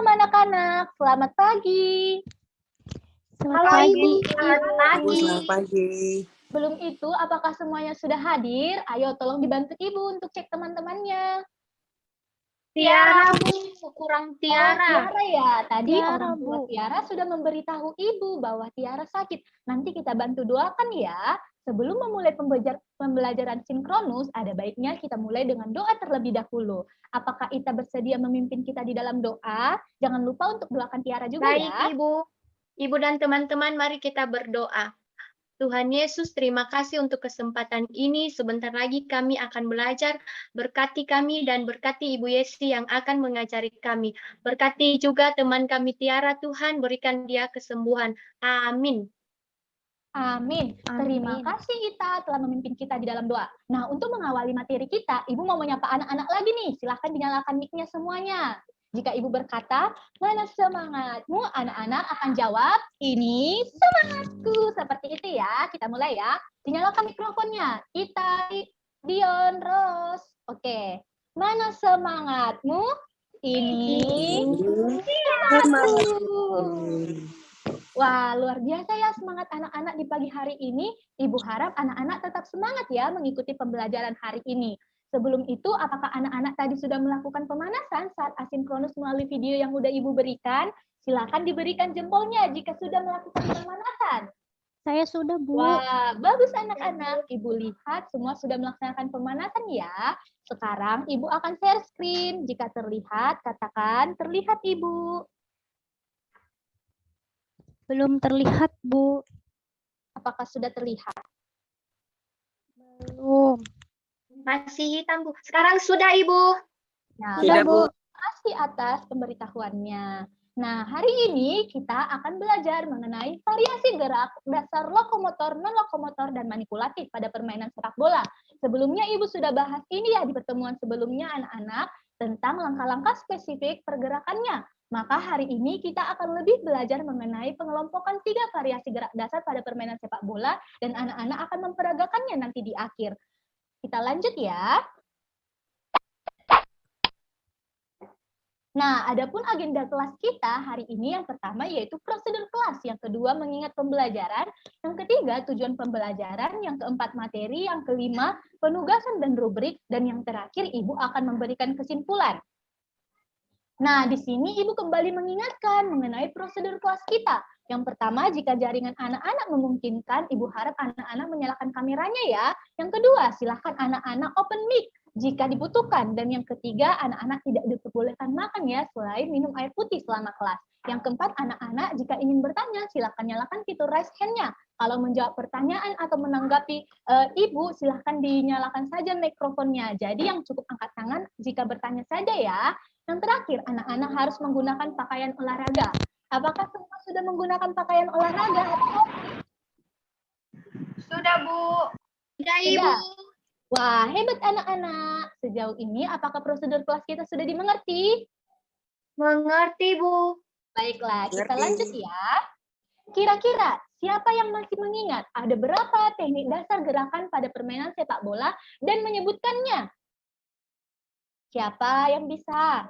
Shalom anak-anak, selamat pagi. Halo Ibu, Selamat pagi. Selamat pagi. Belum itu, apakah semuanya sudah hadir? Ayo tolong dibantu Ibu untuk cek teman-temannya. Tiara, Bu. Kurang Oh, Tiara. Tiara ya. Tadi Tiara, orang tua Bu. Tiara sudah memberitahu Ibu bahwa Tiara sakit. Nanti kita bantu doakan ya. Sebelum memulai pembelajaran sinkronus, ada baiknya kita mulai dengan doa terlebih dahulu. Apakah Ita bersedia memimpin kita di dalam doa? Jangan lupa untuk doakan Tiara juga Baik, ya. Ibu. Ibu dan teman-teman, mari kita berdoa. Tuhan Yesus, terima kasih untuk kesempatan ini. Sebentar lagi kami akan belajar. Berkati kami dan berkati Ibu Yesi yang akan mengajari kami. Berkati juga teman kami Tiara, Tuhan, berikan dia kesembuhan. Amin. Amin. Terima kasih Ita telah memimpin kita di dalam doa. Nah, untuk mengawali materi kita, Ibu mau menyapa anak-anak lagi nih. Silahkan dinyalakan mic-nya semuanya. Jika Ibu berkata, mana semangatmu? Anak-anak akan jawab, ini semangatku. Seperti itu ya. Kita mulai ya. Dinyalakan mikrofonnya. Ita, Dion, Ros. Oke. Mana semangatmu? Ini semangatku. Wah, luar biasa ya semangat anak-anak di pagi hari ini. Ibu harap anak-anak tetap semangat ya mengikuti pembelajaran hari ini. Sebelum itu, apakah anak-anak tadi sudah melakukan pemanasan saat asinkronus melalui video yang udah Ibu berikan? Silakan diberikan jempolnya jika sudah melakukan pemanasan. Saya sudah, Bu. Wah, bagus anak-anak. Ibu lihat semua sudah melaksanakan pemanasan ya. Sekarang Ibu akan share screen. Jika terlihat, katakan terlihat Ibu. Belum terlihat, Bu. Apakah sudah terlihat? Belum. Masih hitam, Bu. Sekarang sudah, Ibu. Nah, Sudah, Bu. terima kasih atas pemberitahuannya. Nah, hari ini kita akan belajar mengenai variasi gerak dasar lokomotor, non-lokomotor, dan manipulatif pada permainan sepak bola. Sebelumnya Ibu sudah bahas ini ya di pertemuan sebelumnya anak-anak tentang langkah-langkah spesifik pergerakannya. Maka hari ini kita akan lebih belajar mengenai pengelompokan 3 variasi gerak dasar pada permainan sepak bola dan anak-anak akan memperagakannya nanti di akhir. Kita lanjut ya. Nah, adapun agenda kelas kita hari ini yang pertama yaitu prosedur kelas, yang kedua mengingat pembelajaran, yang ketiga tujuan pembelajaran, yang keempat materi, yang kelima penugasan dan rubrik, dan yang terakhir Ibu akan memberikan kesimpulan. Nah, di sini Ibu kembali mengingatkan mengenai prosedur kelas kita. Yang pertama, jika jaringan anak-anak memungkinkan, Ibu harap anak-anak menyalakan kameranya ya. Yang kedua, silakan anak-anak open mic jika dibutuhkan. Dan yang ketiga, anak-anak tidak diperbolehkan makan ya, selain minum air putih selama kelas. Yang keempat, anak-anak jika ingin bertanya, silakan nyalakan fitur raise hand-nya. Kalau menjawab pertanyaan atau menanggapi Ibu, silakan dinyalakan saja mikrofonnya. Jadi yang cukup angkat tangan jika bertanya saja ya. Yang terakhir, anak-anak harus menggunakan pakaian olahraga. Apakah semua sudah menggunakan pakaian olahraga? Sudah, Bu. Sudah, Ibu. Wah, hebat anak-anak. Sejauh ini, apakah prosedur kelas kita sudah dimengerti? Mengerti, Bu. Baiklah, kita lanjut ya. Kira-kira, siapa yang masih mengingat ada berapa teknik dasar gerakan pada permainan sepak bola dan menyebutkannya? Siapa yang bisa?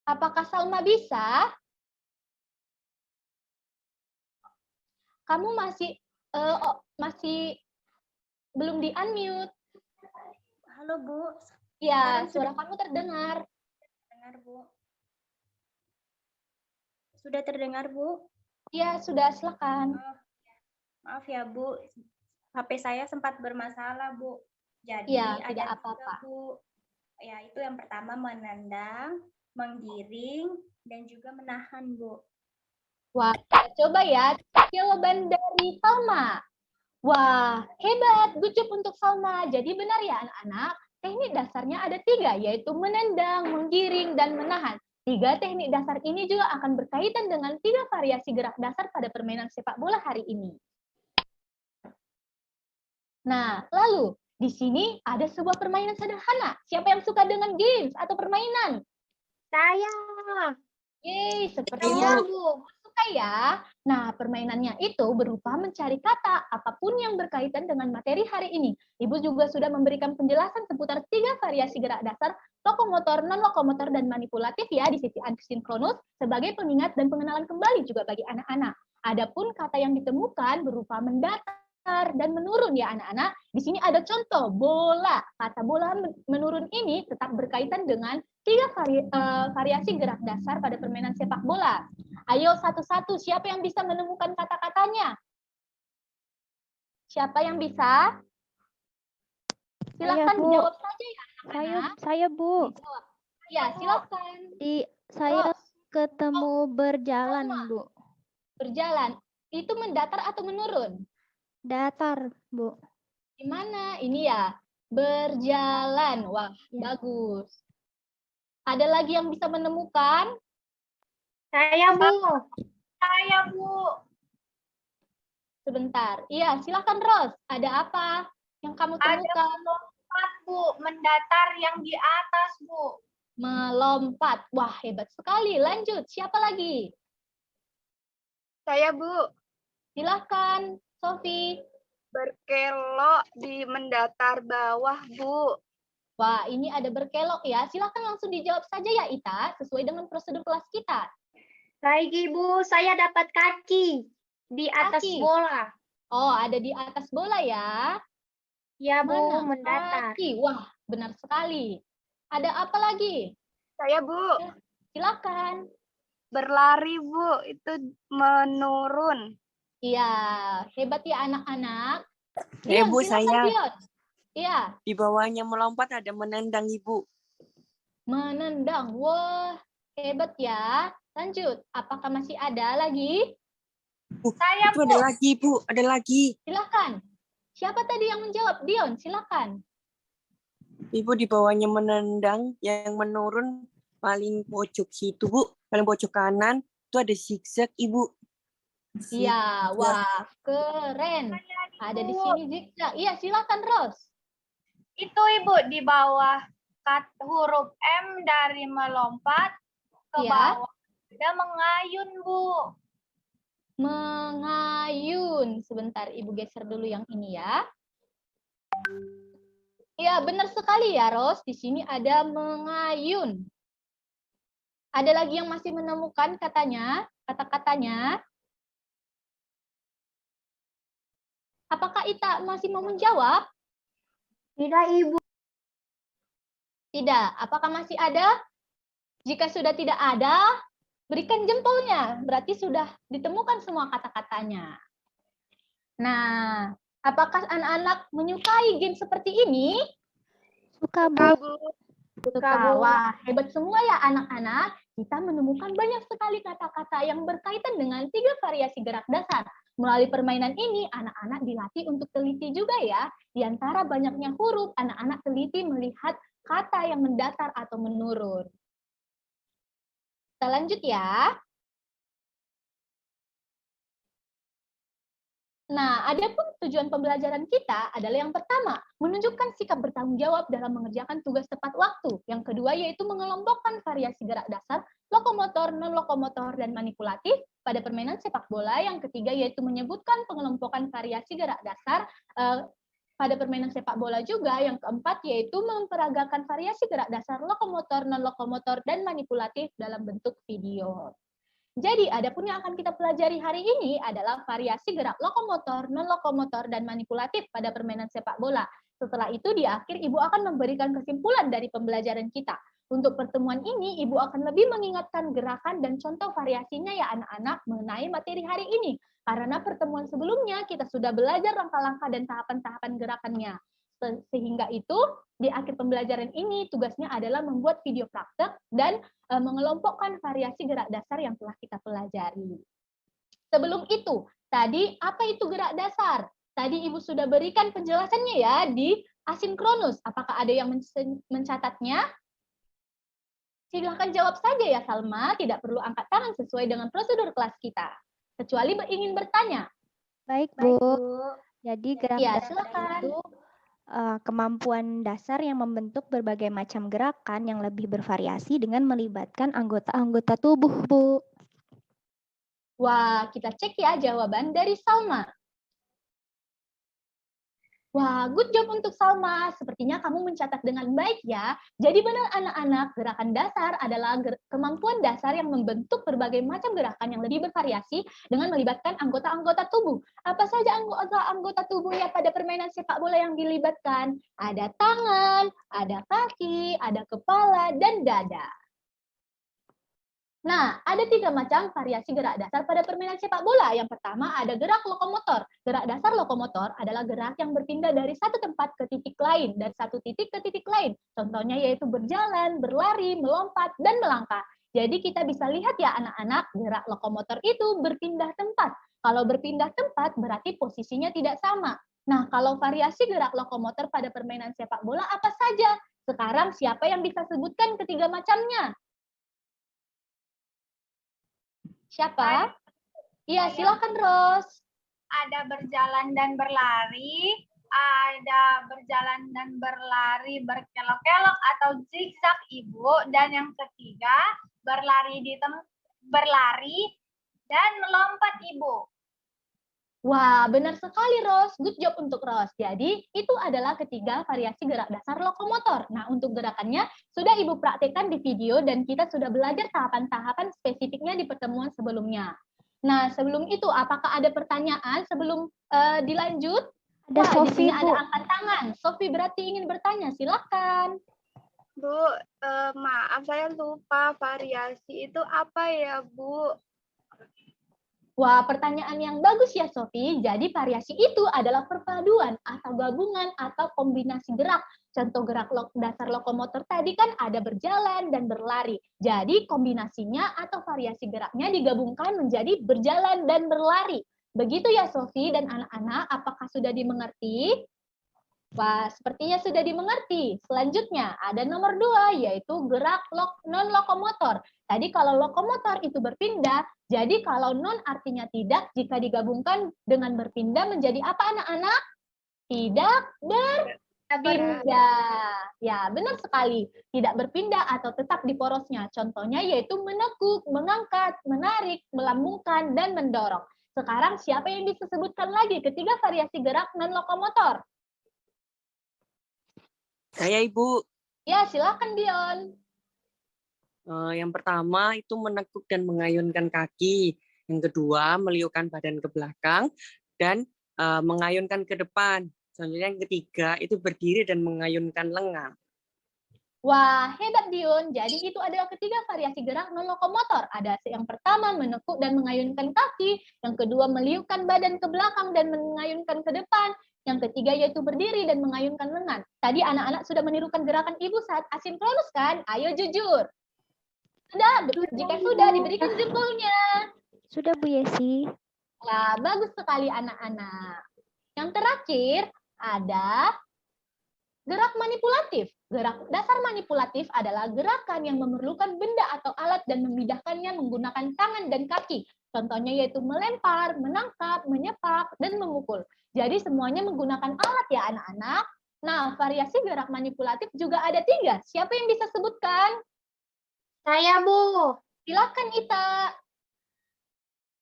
Apakah Salma bisa? Kamu masih belum di-unmute. Halo, Bu. Ya, suara kamu terdengar. Dengar, Bu. Sudah terdengar, Bu? Ya, sudah, silakan. Maaf ya, Bu. HP saya sempat bermasalah, Bu. Jadi Ya, tidak ada apa-apa. 3, Bu. Ya, itu yang pertama menendang, menggiring, dan juga menahan, Bu. Wah, kita coba ya jawaban dari Salma. Wah, hebat, good job untuk Salma. Jadi benar ya anak-anak, teknik dasarnya ada 3, yaitu menendang, menggiring, dan menahan. 3 teknik dasar ini juga akan berkaitan dengan 3 variasi gerak dasar pada permainan sepak bola hari ini. Nah, lalu di sini ada sebuah permainan sederhana. Siapa yang suka dengan games atau permainan? Saya. Yeay, sepertinya Bu. suka Selesai ya. Nah, permainannya itu berupa mencari kata apapun yang berkaitan dengan materi hari ini. Ibu juga sudah memberikan penjelasan seputar 3 variasi gerak dasar lokomotor, non-lokomotor, dan manipulatif ya di sisi asinkronus sebagai pengingat dan pengenalan kembali juga bagi anak-anak. Adapun kata yang ditemukan berupa mendatar dan menurun ya anak-anak. Di sini ada contoh bola. Kata bola menurun ini tetap berkaitan dengan 3 variasi gerak dasar pada permainan sepak bola. Ayo satu-satu, siapa yang bisa menemukan kata-katanya? Siapa yang bisa? Silakan Bu. dijawab saja ya anak-anak. Saya Bu. Dijawab. Ya, silakan. Saya Terus, ketemu berjalan, Bu. berjalan. Itu mendatar atau menurun? Datar, Bu. Di mana? Ini ya. Berjalan. Wah, Ya. bagus. Ada lagi yang bisa menemukan? Saya, Bu. Saya, Bu. Sebentar. Iya, silakan Ros. Ada apa yang kamu Ada temukan? melompat, Bu. Mendatar yang di atas, Bu. Melompat. Wah, hebat sekali. Lanjut. Siapa lagi? Saya, Bu. Silakan, Sofi. Berkelok di mendatar bawah, Bu. Wah, ini ada berkelok ya. Silakan langsung dijawab saja ya, Ita, sesuai dengan prosedur kelas kita. Baik, Ibu. Saya dapat kaki di atas Kaki. bola. Oh, ada di atas bola ya. Ya, Bu, Mana? mendatar. Kaki. Wah, benar sekali. Ada apa lagi? Saya, Bu. Silakan. Berlari, Bu. Itu menurun. Iya, hebat ya anak-anak. Ya, Dion, Bu, silakan saya. Dion. Iya, Di bawahnya melompat ada menendang, Ibu. menendang. Wah, hebat ya. Lanjut, apakah masih ada lagi? Saya, Itu Bu. ada lagi, Bu. Ada lagi. Silakan. Siapa tadi yang menjawab? Dion, silakan. Ibu di bawahnya menendang, yang menurun paling pojok situ, Bu. Paling pojok kanan itu ada zigzag, Ibu. Iya, Zigzag. wah, keren. Ada di sini zigzag. Iya, silakan Ros. Itu, Ibu, di bawah huruf M dari melompat ke Iya. bawah. Ada mengayun, Bu. Mengayun. Sebentar, Ibu geser dulu yang ini ya. Iya, benar sekali ya, Ros. Di sini ada mengayun. Ada lagi yang masih menemukan katanya, kata-katanya? Apakah Ita masih mau menjawab? Tidak, Ibu. Tidak. Apakah masih ada? Jika sudah tidak ada, berikan jempolnya. Berarti sudah ditemukan semua kata-katanya. Nah, apakah anak-anak menyukai game seperti ini? Suka, Bu. Suka. Wah, hebat semua ya anak-anak. Kita menemukan banyak sekali kata-kata yang berkaitan dengan 3 variasi gerak dasar. Melalui permainan ini, anak-anak dilatih untuk teliti juga ya. Di antara banyaknya huruf, anak-anak teliti melihat kata yang mendatar atau menurun. Kita lanjut ya. Nah, adapun tujuan pembelajaran kita adalah yang pertama, menunjukkan sikap bertanggung jawab dalam mengerjakan tugas tepat waktu. Yang kedua yaitu mengelompokkan variasi gerak dasar, lokomotor, non-lokomotor, dan manipulatif pada permainan sepak bola. Yang ketiga yaitu menyebutkan pengelompokan variasi gerak dasar pada permainan sepak bola juga. Yang keempat yaitu memperagakan variasi gerak dasar, lokomotor, non-lokomotor, dan manipulatif dalam bentuk video. Jadi, adapun yang akan kita pelajari hari ini adalah variasi gerak lokomotor, non-lokomotor, dan manipulatif pada permainan sepak bola. Setelah itu, di akhir Ibu akan memberikan kesimpulan dari pembelajaran kita. Untuk pertemuan ini, Ibu akan lebih mengingatkan gerakan dan contoh variasinya ya anak-anak mengenai materi hari ini. Karena pertemuan sebelumnya, kita sudah belajar langkah-langkah dan tahapan-tahapan gerakannya. Sehingga itu, di akhir pembelajaran ini, tugasnya adalah membuat video praktek dan mengelompokkan variasi gerak dasar yang telah kita pelajari. Sebelum itu, tadi apa itu gerak dasar? Tadi Ibu sudah berikan penjelasannya ya di asinkronus. Apakah ada yang mencatatnya? Silahkan jawab saja ya Salma, tidak perlu angkat tangan sesuai dengan prosedur kelas kita. Kecuali ingin bertanya. Baik, Bu. Jadi gerak Ya, dasar silakan. itu kemampuan dasar yang membentuk berbagai macam gerakan yang lebih bervariasi dengan melibatkan anggota-anggota tubuh, Bu. Wah, kita cek ya jawaban dari Salma. Wah, good job untuk Salma. Sepertinya kamu mencatat dengan baik ya. Jadi benar anak-anak, gerakan dasar adalah kemampuan dasar yang membentuk berbagai macam gerakan yang lebih bervariasi dengan melibatkan anggota-anggota tubuh. Apa saja anggota tubuhnya pada permainan sepak bola yang dilibatkan? Ada tangan, ada kaki, ada kepala, dan dada. Nah, ada 3 macam variasi gerak dasar pada permainan sepak bola. Yang pertama ada gerak lokomotor. Gerak dasar lokomotor adalah gerak yang berpindah dari satu tempat ke titik lain, dari satu titik ke titik lain. Contohnya yaitu berjalan, berlari, melompat, dan melangkah. Jadi kita bisa lihat ya anak-anak, gerak lokomotor itu berpindah tempat. Kalau berpindah tempat berarti posisinya tidak sama. Nah, kalau variasi gerak lokomotor pada permainan sepak bola apa saja? Sekarang siapa yang bisa sebutkan ketiga macamnya? Siapa? Iya, silakan Ros. Ada berjalan dan berlari, ada berjalan dan berlari berkelok-kelok atau zigzag Ibu, dan yang ketiga berlari dan melompat Ibu. Wah, benar sekali Ros. Good job untuk Ros. Jadi, itu adalah ketiga variasi gerak dasar lokomotor. Nah, untuk gerakannya sudah Ibu praktekkan di video dan kita sudah belajar tahapan-tahapan spesifiknya di pertemuan sebelumnya. Nah, sebelum itu apakah ada pertanyaan sebelum dilanjut? Ada Wah, di Sofi, sini Bu. ada angkat tangan. Sofi berarti ingin bertanya, silakan. Bu, maaf saya lupa variasi itu apa ya, Bu? Wah, pertanyaan yang bagus ya, Sofi. Jadi variasi itu adalah perpaduan atau gabungan atau kombinasi gerak. Contoh gerak dasar lokomotor tadi kan ada berjalan dan berlari. Jadi kombinasinya atau variasi geraknya digabungkan menjadi berjalan dan berlari. Begitu ya, Sofi dan anak-anak, apakah sudah dimengerti? Wah, sepertinya sudah dimengerti. Selanjutnya, ada nomor 2, yaitu gerak non-lokomotor. Tadi kalau lokomotor itu berpindah, jadi kalau non artinya tidak, jika digabungkan dengan berpindah menjadi apa anak-anak? Tidak berpindah. Ya, benar sekali. Tidak berpindah atau tetap di porosnya. Contohnya yaitu menekuk, mengangkat, menarik, melambungkan, dan mendorong. Sekarang siapa yang bisa sebutkan lagi ketiga variasi gerak non-lokomotor? Saya Ibu. Ya, silakan Dion. Yang pertama itu menekuk dan mengayunkan kaki. Yang kedua meliukkan badan ke belakang dan mengayunkan ke depan. Selanjutnya yang ketiga itu berdiri dan mengayunkan lengan. Wah, hebat Dion. Jadi itu adalah ketiga variasi gerak non-lokomotor. Ada yang pertama menekuk dan mengayunkan kaki, yang kedua meliukkan badan ke belakang dan mengayunkan ke depan, yang ketiga yaitu berdiri dan mengayunkan lengan. Tadi anak-anak sudah menirukan gerakan Ibu saat asinkronus kan? Ayo jujur. Sudah, jika sudah diberikan jempolnya. Sudah Bu Yesi. Wah, bagus sekali anak-anak. Yang terakhir ada gerak manipulatif. Gerak dasar manipulatif adalah gerakan yang memerlukan benda atau alat dan memindahkannya menggunakan tangan dan kaki. Contohnya yaitu melempar, menangkap, menyepak, dan memukul. Jadi semuanya menggunakan alat ya anak-anak. Nah, variasi gerak manipulatif juga ada 3. Siapa yang bisa sebutkan? Saya, Bu. Silakan Ita.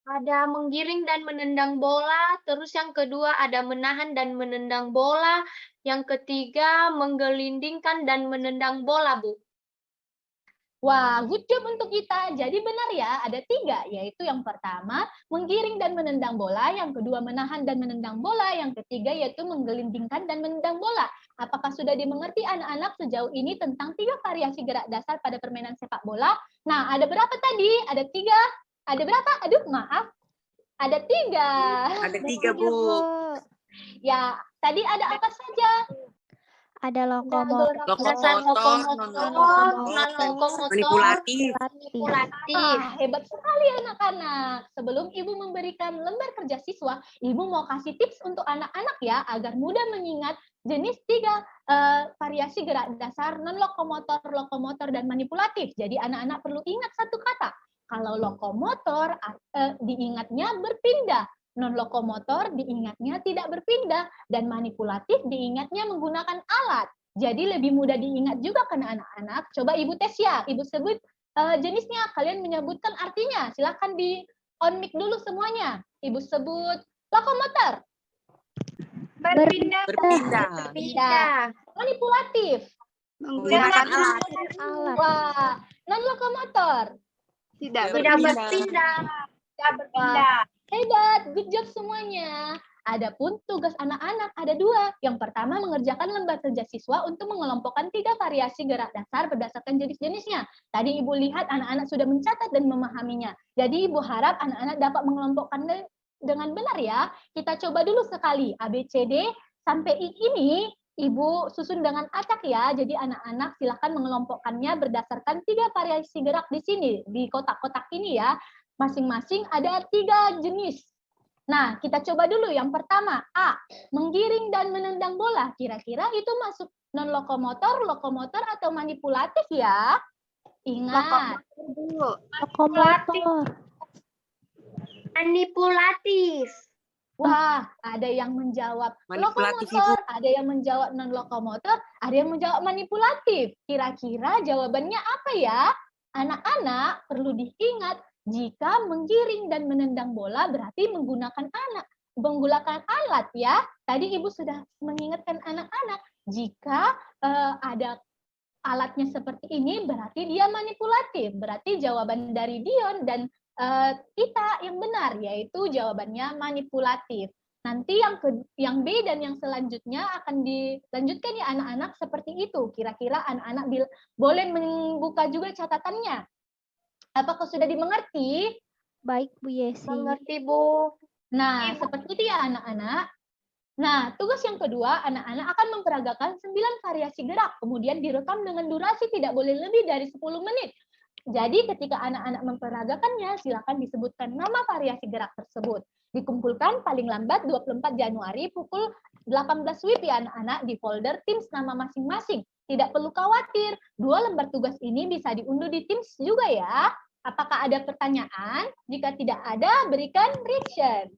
Ada menggiring dan menendang bola, terus yang kedua ada menahan dan menendang bola, yang ketiga menggelindingkan dan menendang bola, Bu. Wah, good job untuk kita. Jadi benar ya, ada 3, yaitu yang pertama menggiring dan menendang bola, yang kedua menahan dan menendang bola, yang ketiga yaitu menggelindingkan dan menendang bola. Apakah sudah dimengerti anak-anak sejauh ini tentang 3 variasi gerak dasar pada permainan sepak bola? Nah, ada berapa tadi? Ada 3. Ada berapa? Aduh, maaf. Ada 3. Ada 3, Bu. Ya, tadi ada apa saja? Ada lokomotor, manipulatif. Hebat sekali anak-anak. Sebelum Ibu memberikan lembar kerja siswa, Ibu mau kasih tips untuk anak-anak ya, agar mudah mengingat jenis 3 variasi gerak dasar non-lokomotor, lokomotor, dan manipulatif. Jadi anak-anak perlu ingat satu kata. Kalau lokomotor diingatnya berpindah. Non-lokomotor diingatnya tidak berpindah, dan manipulatif diingatnya menggunakan alat. Jadi lebih mudah diingat juga kan anak-anak. Coba Ibu tes ya, Ibu sebut jenisnya, kalian menyebutkan artinya. Silakan on mic dulu semuanya. Ibu sebut lokomotor. Berpindah. Berpindah. Manipulatif. Menggunakan alat. Wah, non lokomotor. Tidak Berpindah. berpindah. Hebat, good job semuanya. Adapun tugas anak-anak ada 2. Yang pertama mengerjakan lembar kerja siswa untuk mengelompokkan 3 variasi gerak dasar berdasarkan jenis-jenisnya. Tadi Ibu lihat anak-anak sudah mencatat dan memahaminya. Jadi Ibu harap anak-anak dapat mengelompokkan dengan benar ya. Kita coba dulu sekali. A, B, C, D sampai I ini Ibu susun dengan acak ya. Jadi anak-anak silakan mengelompokkannya berdasarkan 3 variasi gerak di sini. Di kotak-kotak ini ya. Masing-masing ada 3 jenis. Nah, kita coba dulu. Yang pertama, A, menggiring dan menendang bola. Kira-kira itu masuk non-lokomotor, lokomotor, atau manipulatif ya? Ingat. Lokomotor. Manipulatif. Wah, ada yang menjawab Manipulatif, lokomotor, ada yang menjawab non-lokomotor, ada yang menjawab manipulatif. Kira-kira jawabannya apa ya? Anak-anak perlu diingat, jika menggiring dan menendang bola berarti menggunakan alat ya. Tadi Ibu sudah mengingatkan anak-anak, jika ada alatnya seperti ini berarti dia manipulatif. Berarti jawaban dari Dion dan Tita yang benar, yaitu jawabannya manipulatif. Nanti yang B dan yang selanjutnya akan dilanjutkan ya anak-anak seperti itu. Kira-kira anak-anak boleh membuka juga catatannya. Apakah sudah dimengerti? Baik, Bu Yesi. Mengerti, Bu. Nah, seperti itu ya anak-anak. Nah, tugas yang kedua, anak-anak akan memperagakan 9 variasi gerak, kemudian direkam dengan durasi tidak boleh lebih dari 10 menit. Jadi ketika anak-anak memperagakannya, silakan disebutkan nama variasi gerak tersebut. Dikumpulkan paling lambat 24 Januari pukul 18 WIB ya anak-anak di folder Teams nama masing-masing. Tidak perlu khawatir, 2 lembar tugas ini bisa diunduh di Teams juga ya. Apakah ada pertanyaan? Jika tidak ada, berikan reaction.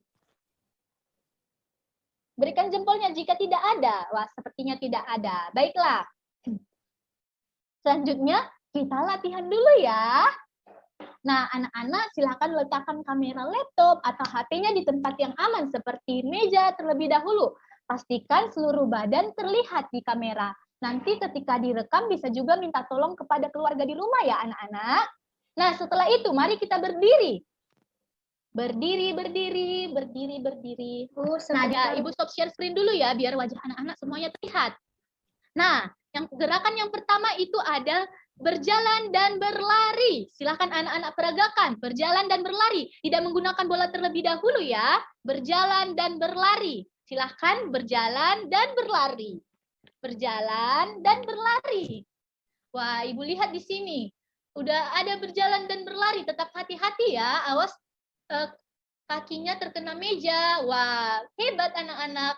Berikan jempolnya jika tidak ada. Wah, sepertinya tidak ada. Baiklah. Selanjutnya, kita latihan dulu ya. Nah, anak-anak silakan letakkan kamera laptop atau HP-nya di tempat yang aman seperti meja terlebih dahulu. Pastikan seluruh badan terlihat di kamera. Nanti ketika direkam bisa juga minta tolong kepada keluarga di rumah ya anak-anak. Nah, setelah itu mari kita berdiri. Berdiri. Nah, ya, Ibu stop share screen dulu ya, biar wajah anak-anak semuanya terlihat. Nah, gerakan yang pertama itu ada berjalan dan berlari. Silakan anak-anak peragakan, berjalan dan berlari. Tidak menggunakan bola terlebih dahulu ya. Berjalan dan berlari. Silakan berjalan dan berlari. Berjalan dan berlari. Wah, Ibu lihat di sini. Udah ada berjalan dan berlari, tetap hati-hati ya, awas kakinya terkena meja. Wah, hebat anak-anak.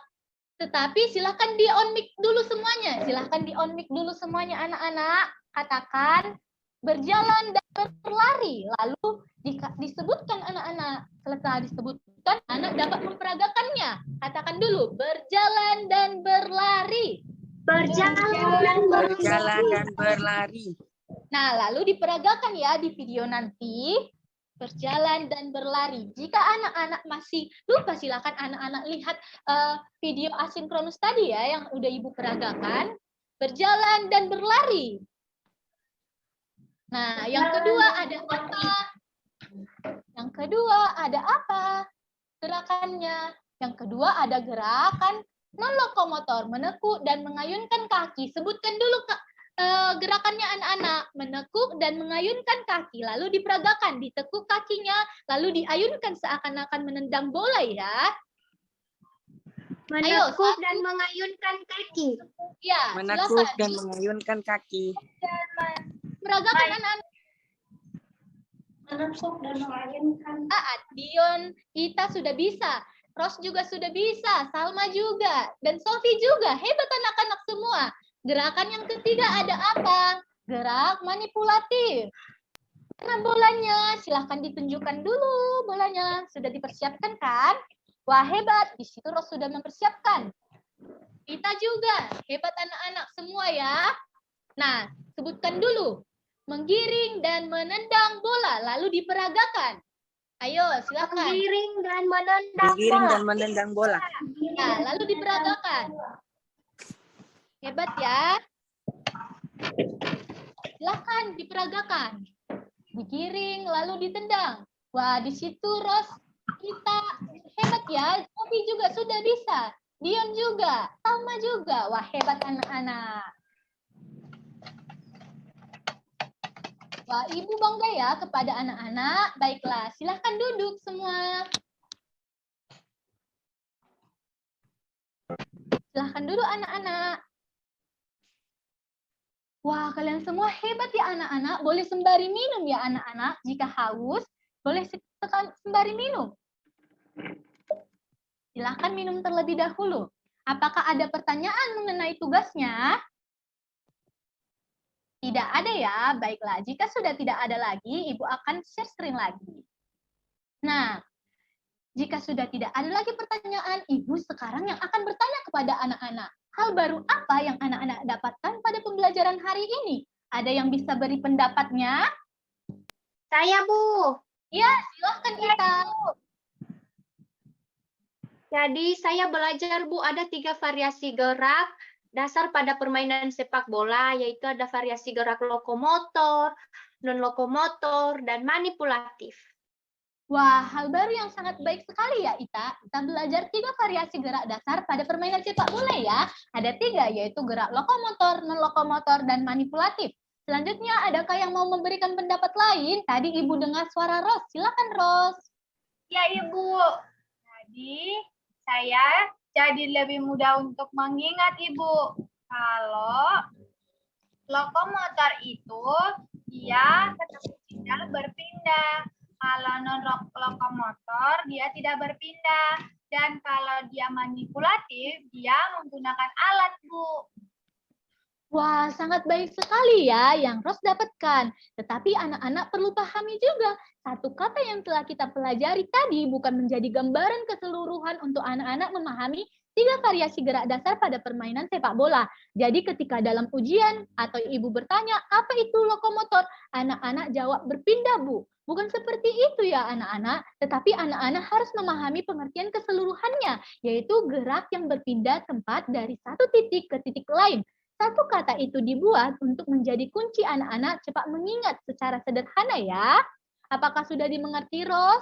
Tetapi silahkan di on mic dulu semuanya. Silahkan di on mic dulu semuanya anak-anak. Katakan berjalan dan berlari. Lalu jika disebutkan anak-anak, setelah disebutkan, anak dapat memperagakannya. Katakan dulu, berjalan dan berlari. Berjalan dan berlari. Nah, lalu diperagakan ya di video nanti, berjalan dan berlari. Jika anak-anak masih lupa, silakan anak-anak lihat video asinkronus tadi ya, yang udah Ibu peragakan. Berjalan dan berlari. Nah, yang kedua ada apa? Yang kedua ada apa? Gerakannya. Yang kedua ada gerakan non-lokomotor, menekuk dan mengayunkan kaki. Sebutkan dulu gerakannya anak-anak, menekuk dan mengayunkan kaki, lalu diperagakan, ditekuk kakinya, lalu diayunkan seakan-akan menendang bola ya. Menekuk dan mengayunkan kaki. Ya, Menekuk silakan. dan mengayunkan kaki. Peragakan anak-anak. Menekuk dan mengayunkan. Dion, Ita sudah bisa. Ros juga sudah bisa, Salma juga, dan Sofi juga. Hebat anak-anak semua. Gerakan yang ketiga ada apa? Gerak manipulatif. Karena bolanya, silahkan ditunjukkan dulu bolanya. Sudah dipersiapkan kan? Wah, hebat. Di situ Ros sudah mempersiapkan. Kita juga. Hebat anak-anak semua ya. Nah, sebutkan dulu. Menggiring dan menendang bola, lalu diperagakan. Ayo, silakan. Menggiring dan menendang Menggiring bola. dan menendang bola. Ya, lalu diperagakan. Hebat ya. Silakan diperagakan. Digiring lalu ditendang. Wah, di situ Ros kita hebat ya. Sofi juga sudah bisa. Dion juga, Salma juga. Wah, hebat anak-anak. Wah, Ibu bangga ya kepada anak-anak. Baiklah, silahkan duduk semua. Silahkan duduk anak-anak. Wah, kalian semua hebat ya anak-anak. Boleh sembari minum ya anak-anak. Jika haus, boleh sembari minum. Silahkan minum terlebih dahulu. Apakah ada pertanyaan mengenai tugasnya? Tidak ada ya, baiklah. Jika sudah tidak ada lagi, Ibu akan share screen lagi. Nah, jika sudah tidak ada lagi pertanyaan, Ibu sekarang yang akan bertanya kepada anak-anak. Hal baru apa yang anak-anak dapatkan pada pembelajaran hari ini? Ada yang bisa beri pendapatnya? Saya, Bu. Ya, silahkan Ita. Jadi saya belajar, Bu, ada 3 variasi gerak dasar pada permainan sepak bola, yaitu ada variasi gerak lokomotor, non-lokomotor, dan manipulatif. Wah, hal baru yang sangat baik sekali ya, Ita. Kita belajar 3 variasi gerak dasar pada permainan sepak bola ya. Ada 3, yaitu gerak lokomotor, non-lokomotor, dan manipulatif. Selanjutnya, adakah yang mau memberikan pendapat lain? Tadi Ibu dengar suara Ros. Silakan, Ros. Ya, Ibu. Jadi, saya jadi lebih mudah untuk mengingat, Ibu. Kalau lokomotor itu, dia tidak berpindah. Kalau non-lokomotor, dia tidak berpindah. Dan kalau dia manipulatif, dia menggunakan alat, Bu. Wah, sangat baik sekali ya yang Ros dapatkan. Tetapi anak-anak perlu pahami juga, satu kata yang telah kita pelajari tadi bukan menjadi gambaran keseluruhan untuk anak-anak memahami 3 variasi gerak dasar pada permainan sepak bola. Jadi ketika dalam ujian atau Ibu bertanya, apa itu lokomotor? Anak-anak jawab berpindah, Bu. Bukan seperti itu ya anak-anak, tetapi anak-anak harus memahami pengertian keseluruhannya, yaitu gerak yang berpindah tempat dari satu titik ke titik lain. Satu kata itu dibuat untuk menjadi kunci anak-anak cepat mengingat secara sederhana ya. Apakah sudah dimengerti, Ros?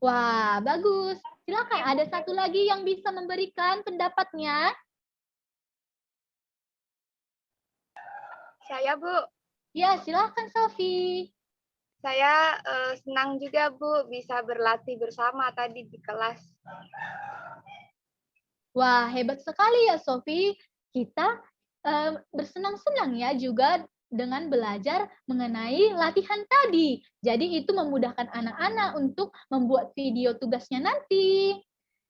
Wah, bagus. Silakan, ada satu lagi yang bisa memberikan pendapatnya. Saya, Bu. Ya, silakan Sofi. Saya senang juga, Bu, bisa berlatih bersama tadi di kelas. Wah, hebat sekali ya Sofi. Kita bersenang-senang ya juga dengan belajar mengenai latihan tadi. Jadi itu memudahkan anak-anak untuk membuat video tugasnya nanti.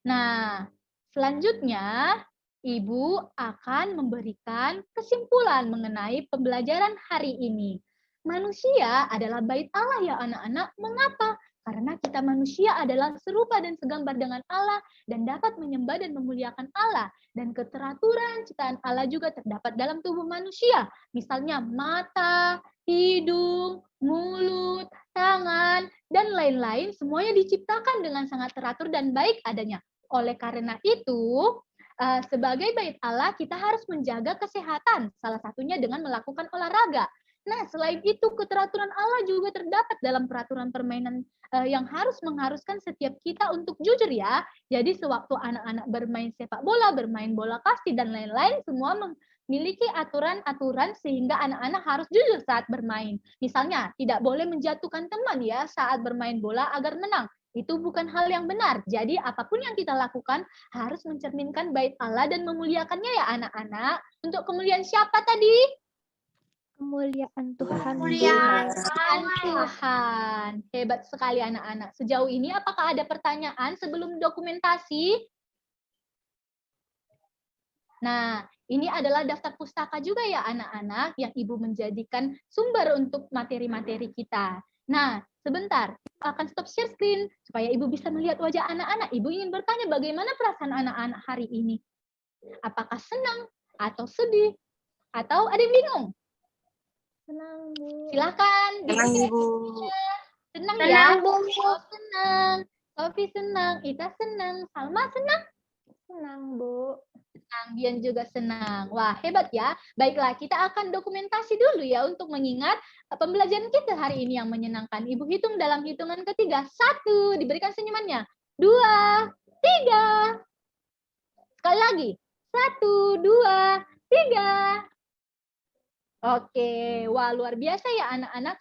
Nah, selanjutnya Ibu akan memberikan kesimpulan mengenai pembelajaran hari ini. Manusia adalah bait Allah ya anak-anak. Mengapa? Karena kita manusia adalah serupa dan segambar dengan Allah dan dapat menyembah dan memuliakan Allah. Dan keteraturan ciptaan Allah juga terdapat dalam tubuh manusia. Misalnya mata, hidung, mulut, tangan, dan lain-lain semuanya diciptakan dengan sangat teratur dan baik adanya. Oleh karena itu, sebagai bait Allah kita harus menjaga kesehatan, salah satunya dengan melakukan olahraga. Nah, selain itu keteraturan Allah juga terdapat dalam peraturan permainan yang mengharuskan setiap kita untuk jujur ya. Jadi sewaktu anak-anak bermain sepak bola, bermain bola kasti dan lain-lain semua memiliki aturan-aturan sehingga anak-anak harus jujur saat bermain. Misalnya, tidak boleh menjatuhkan teman ya saat bermain bola agar menang. Itu bukan hal yang benar. Jadi apapun yang kita lakukan harus mencerminkan bait Allah dan memuliakannya ya anak-anak. Untuk kemuliaan siapa tadi? Kemuliaan Tuhan. Kemuliaan Tuhan. Hebat sekali anak-anak. Sejauh ini apakah ada pertanyaan sebelum dokumentasi? Nah, ini adalah daftar pustaka juga ya anak-anak yang Ibu menjadikan sumber untuk materi-materi kita. Nah, sebentar, akan stop share screen supaya Ibu bisa melihat wajah anak-anak. Ibu ingin bertanya bagaimana perasaan anak-anak hari ini? Apakah senang atau sedih? Atau ada yang bingung? Senang, Bu. Silakan. Senang, Ibu. Senang Senang, ya? Bu. Oh, senang. Sofi senang, Ita senang, Salma senang. Senang, Bu. Senang, Dian juga senang. Wah, hebat ya. Baiklah, kita akan dokumentasi dulu ya untuk mengingat pembelajaran kita hari ini yang menyenangkan. Ibu hitung dalam hitungan ketiga. 1, diberikan senyumannya. 2, 3. Sekali lagi. 1, 2, 3. Oke, wah luar biasa ya anak-anak.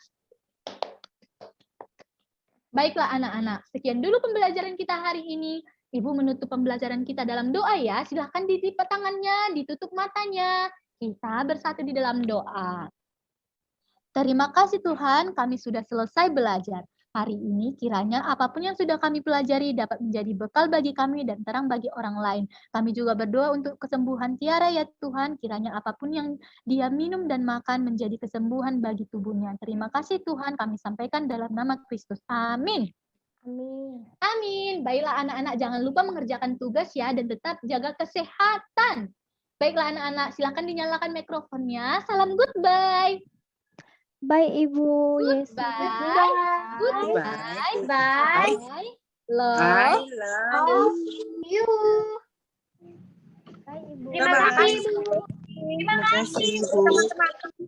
Baiklah anak-anak, sekian dulu pembelajaran kita hari ini. Ibu menutup pembelajaran kita dalam doa ya. Silahkan dilipat tangannya, ditutup matanya. Kita bersatu di dalam doa. Terima kasih Tuhan, kami sudah selesai belajar. Hari ini kiranya apapun yang sudah kami pelajari dapat menjadi bekal bagi kami dan terang bagi orang lain. Kami juga berdoa untuk kesembuhan Tiara ya Tuhan, kiranya apapun yang dia minum dan makan menjadi kesembuhan bagi tubuhnya. Terima kasih Tuhan, kami sampaikan dalam nama Kristus. Amin. Amin. Amin. Baiklah anak-anak, jangan lupa mengerjakan tugas ya dan tetap jaga kesehatan. Baiklah anak-anak, silakan dinyalakan mikrofonnya. Salam goodbye. Bye, Ibu Yesi. Goodbye. Goodbye. Bye. Love. I love you. Bye, Ibu. Terima kasih, Bu. Terima kasih, Bu. Teman-teman.